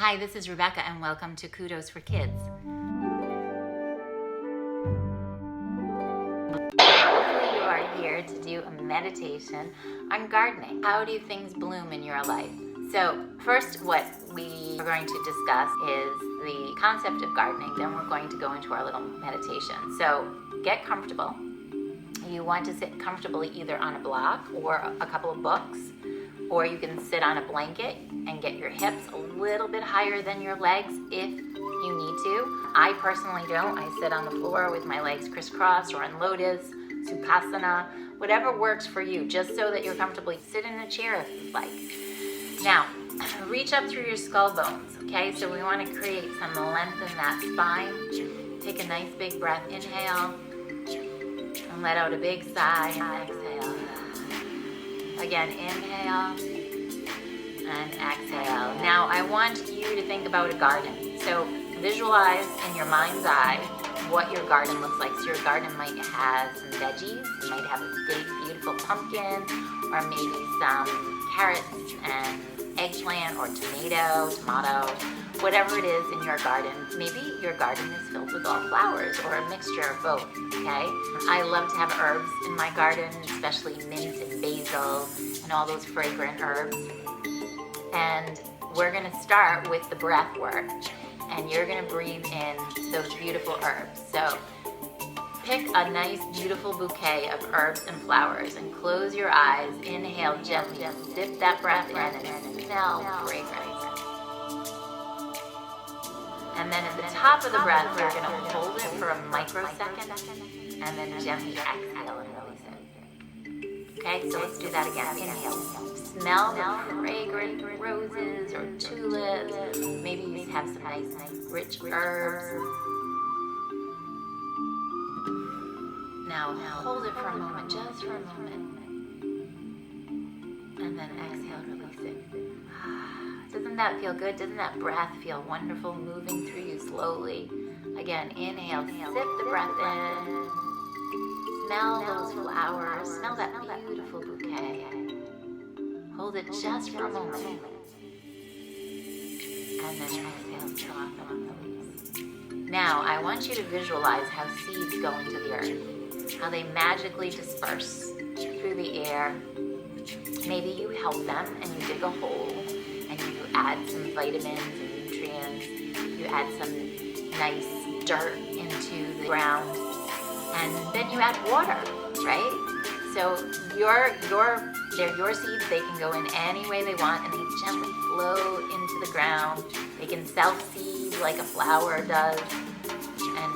Hi, this is Rebekah and welcome to Kudos for Kids. Hopefully you are here to do a meditation on gardening. How do things bloom in your life? So first, what we are going to discuss is the concept of gardening. Then we're going to go into our little meditation. So get comfortable. You want to sit comfortably either on a block or a couple of books, or you can sit on a blanket and get your hips a little bit higher than your legs if you need to. I personally don't. I sit on the floor with my legs crisscrossed or on lotus, sukhasana, whatever works for you, just so that you're comfortably. Sit in a chair if you'd like. Now, reach up through your skull bones, okay? So we want to create some length in that spine. Take a nice big breath, inhale, and let out a big sigh, and exhale. Again, inhale and exhale. Now, I want you to think about a garden. So visualize in your mind's eye what your garden looks like. So your garden might have some veggies. You might have a big, beautiful pumpkin, or maybe some carrots and eggplant or tomato, whatever it is in your garden. Maybe your garden is filled with all flowers or a mixture of both, okay? I love to have herbs in my garden, especially mint and basil and all those fragrant herbs. And we're gonna start with the breath work, and you're gonna breathe in those beautiful herbs. So pick a nice, beautiful bouquet of herbs and flowers and close your eyes. Inhale gently, just dip that breath in and smell fragrance. And then at the top of the breath, we're going to hold it for a microsecond and then gently exhale and release it. Okay, so let's do that again. Inhale. Smell the fragrant roses or tulips. Maybe you have some nice, rich herbs. Now hold it for a moment, just for a moment. And then exhale, release it. Doesn't that feel good? Doesn't that breath feel wonderful, moving through you slowly? Again, inhale, sip the breath in. Smell those flowers. Smell that beautiful bouquet. Hold it just for a moment. And then exhale, soften and release. Now, I want you to visualize how seeds go into the earth, how they magically disperse through the air. Maybe you help them and you dig a hole and you add some vitamins and nutrients. You add some nice dirt into the ground, and then you add water, right? So they're your seeds. They can go in any way they want, and they gently flow into the ground. They can self-seed like a flower does, and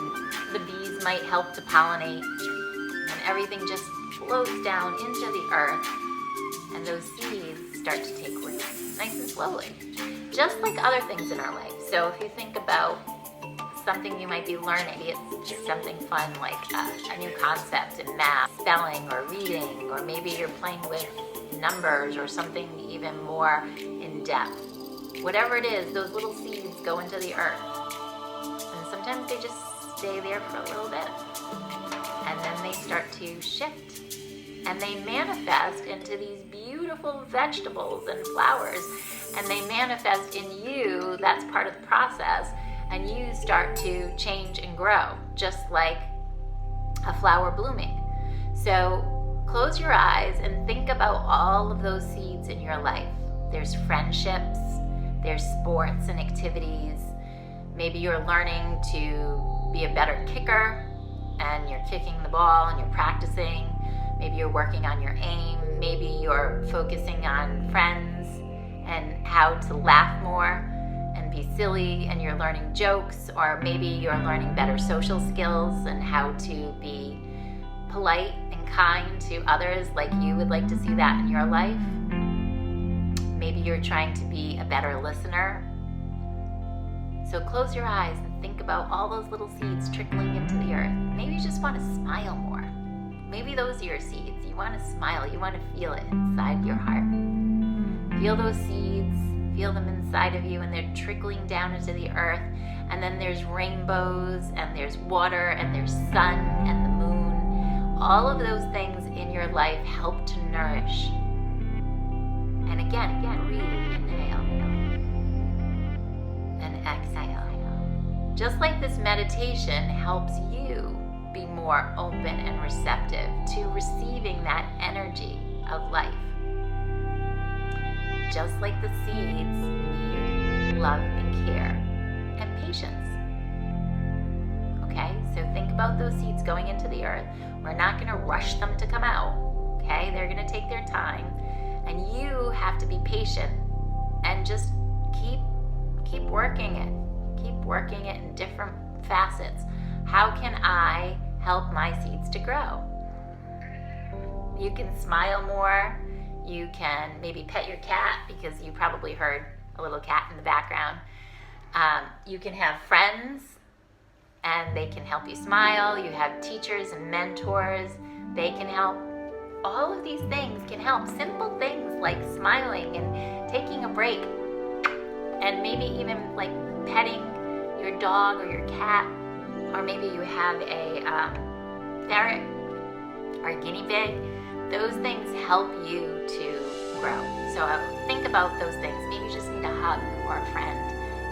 the bees might help to pollinate, and everything just floats down into the earth, and those seeds start to take root, nice and slowly, just like other things in our life. So if you think about something you might be learning, maybe it's just something fun like a new concept in math, spelling or reading, or maybe you're playing with numbers or something even more in depth. Whatever it is, those little seeds go into the earth, and sometimes they just stay there for a little bit, and then they start to shift, and they manifest into these beautiful vegetables and flowers, and they manifest in you. That's part of the process, and you start to change and grow, just like a flower blooming. So close your eyes and think about all of those seeds in your life. There's friendships, there's sports and activities. Maybe you're learning to be a better kicker, and you're kicking the ball and you're practicing. Maybe you're working on your aim. Maybe you're focusing on friends and how to laugh more and be silly, and you're learning jokes, or maybe you're learning better social skills and how to be polite and kind to others, like you would like to see that in your life. Maybe you're trying to be a better listener. So close your eyes and think about all those little seeds trickling into the earth. Maybe you just want to smile more. Maybe those are your seeds. You want to smile. You want to feel it inside your heart. Feel those seeds. Feel them inside of you, and they're trickling down into the earth. And then there's rainbows, and there's water, and there's sun and the moon. All of those things in your life help to nourish. And again, breathe, inhale. exhale. Just like this meditation helps you be more open and receptive to receiving that energy of life. Just like the seeds need love and care and patience. Okay, so think about those seeds going into the earth. We're not going to rush them to come out. Okay, they're going to take their time, and you have to be patient and just keep working it. Keep working it in different facets. How can I help my seeds to grow? You can smile more. You can maybe pet your cat, because you probably heard a little cat in the background. You can have friends, and they can help you smile. You have teachers and mentors. They can help. All of these things can help. Simple things like smiling and taking a break, and maybe even like petting your dog or your cat, or maybe you have a ferret or a guinea pig. Those things help you to grow. So think about those things. Maybe you just need a hug or a friend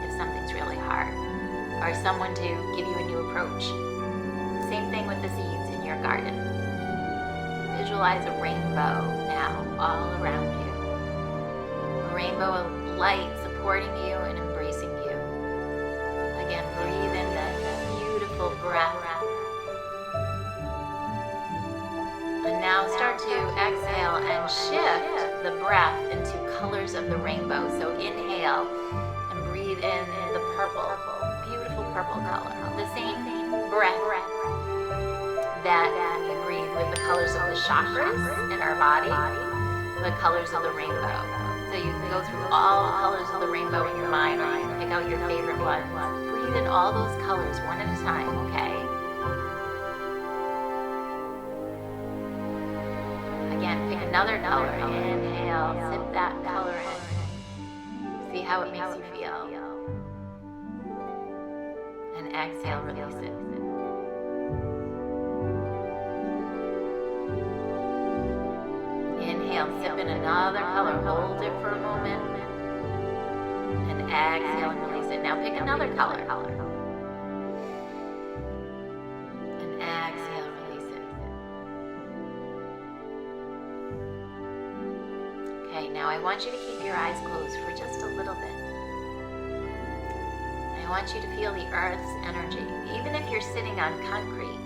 if something's really hard, or someone to give you a new approach. Same thing with the seeds in your garden. Visualize a rainbow now all around you. A rainbow of light supporting you and embracing you. Again, breathe in that beautiful breath. And now start to exhale and shift the breath into colors of the rainbow. So inhale and breathe in the purple, beautiful purple color. The same breath that we breathe with the colors of the chakras in our body, the colors of the rainbow. So you can go through all the colors of the rainbow in your mind, or you can pick out your favorite ones. Breathe in all those colors one at a time, okay? Again, pick another color. Inhale, sip that color in. See how it makes you feel. And exhale, release it. Inhale, sip in another color. Hold it for a moment. And exhale and release it. Now pick another color. And exhale, release it. Okay, now I want you to keep your eyes closed for just a little bit. I want you to feel the earth's energy. Even if you're sitting on concrete,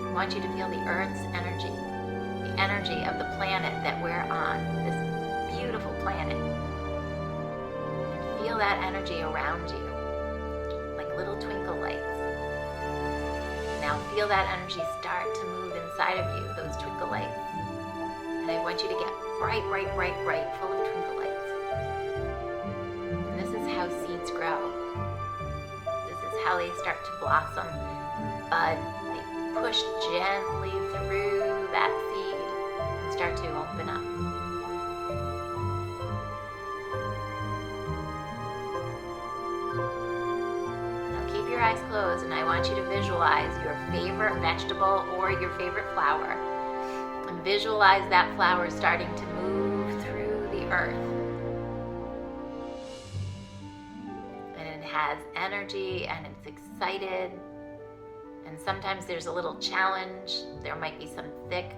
I want you to feel the earth's energy. The energy of the planet that we're on, this beautiful planet. And feel that energy around you, like little twinkle lights. Now feel that energy start to move inside of you, those twinkle lights. And I want you to get bright, bright, bright, bright, full of twinkle lights. And this is how seeds grow. This is how they start to blossom and bud. They push gently through that seed and start to open up. Now keep your eyes closed, and I want you to visualize your favorite vegetable or your favorite flower. And visualize that flower starting to move through the earth. And it has energy and it's excited. And sometimes there's a little challenge. There might be some thick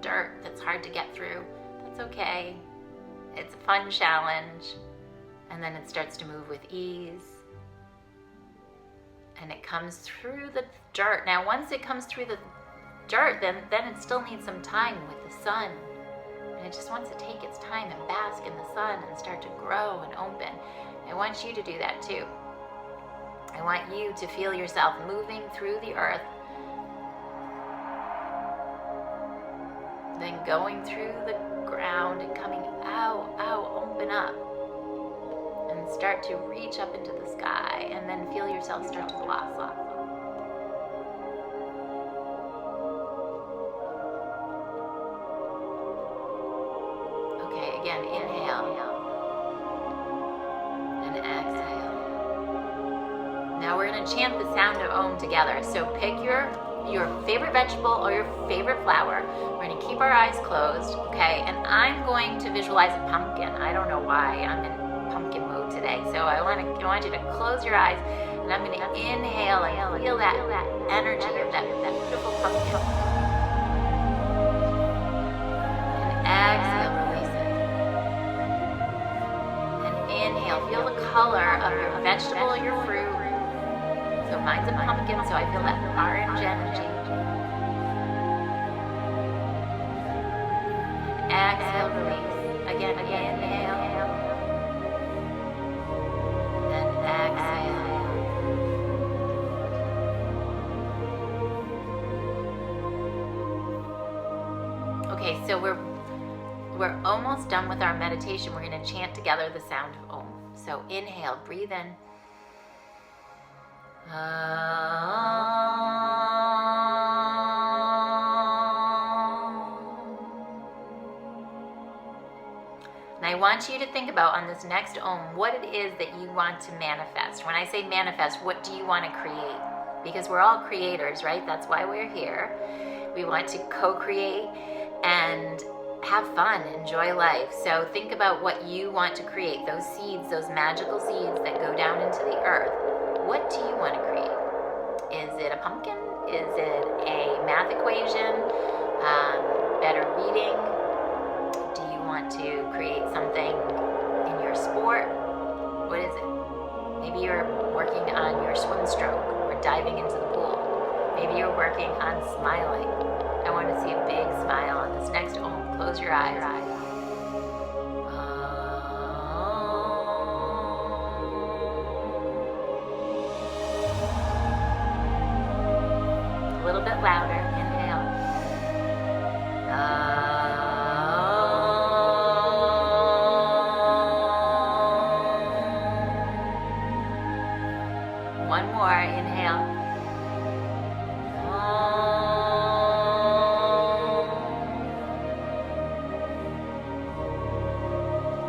dirt that's hard to get through. That's okay. It's a fun challenge. And then it starts to move with ease. And it comes through the dirt. Now, once it comes through the dirt, then it still needs some time with the sun. And it just wants to take its time and bask in the sun and start to grow and open. I want you to do that too. I want you to feel yourself moving through the earth, then going through the ground and coming out, open up, and start to reach up into the sky, and then feel yourself start to blossom. Okay, again, inhale and exhale. Now we're going to chant the sound of Om together. So pick your favorite vegetable or your favorite flower. We're going to keep our eyes closed, okay? And I'm going to visualize a pumpkin. I don't know why I'm in pumpkin mode today. So I want you to close your eyes, and I'm going to inhale and feel that energy of that beautiful pumpkin. And exhale, release it. And inhale, feel the color of your vegetable, your fruit. So mine's a pumpkin, so I feel that orange energy. And exhale, release. Again, inhale. And exhale. Okay, so we're almost done with our meditation. We're going to chant together the sound of Om. So inhale, breathe in. And I want you to think about on this next Om what it is that you want to manifest. When I say manifest, what do you want to create? Because we're all creators, right? That's why we're here. We want to co-create and have fun, enjoy life. So think about what you want to create, those seeds, those magical seeds that go down into the earth. What do you want to create? Is it a pumpkin? Is it a math equation? Better reading? Do you want to create something in your sport? What is it? Maybe you're working on your swim stroke or diving into the pool. Maybe you're working on smiling. I want to see a big smile on this next Om. Close your eyes. A little bit louder. Inhale. One more. Inhale.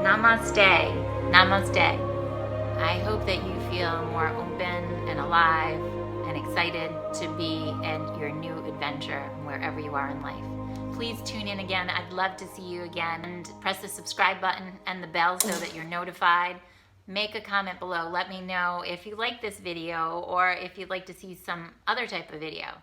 Namaste. Namaste. I hope that you feel more open and alive and excited to be in your new adventure wherever you are in life. Please tune in again. I'd love to see you again. And press the subscribe button and the bell so that you're notified. Make a comment below. Let me know if you like this video or if you'd like to see some other type of video.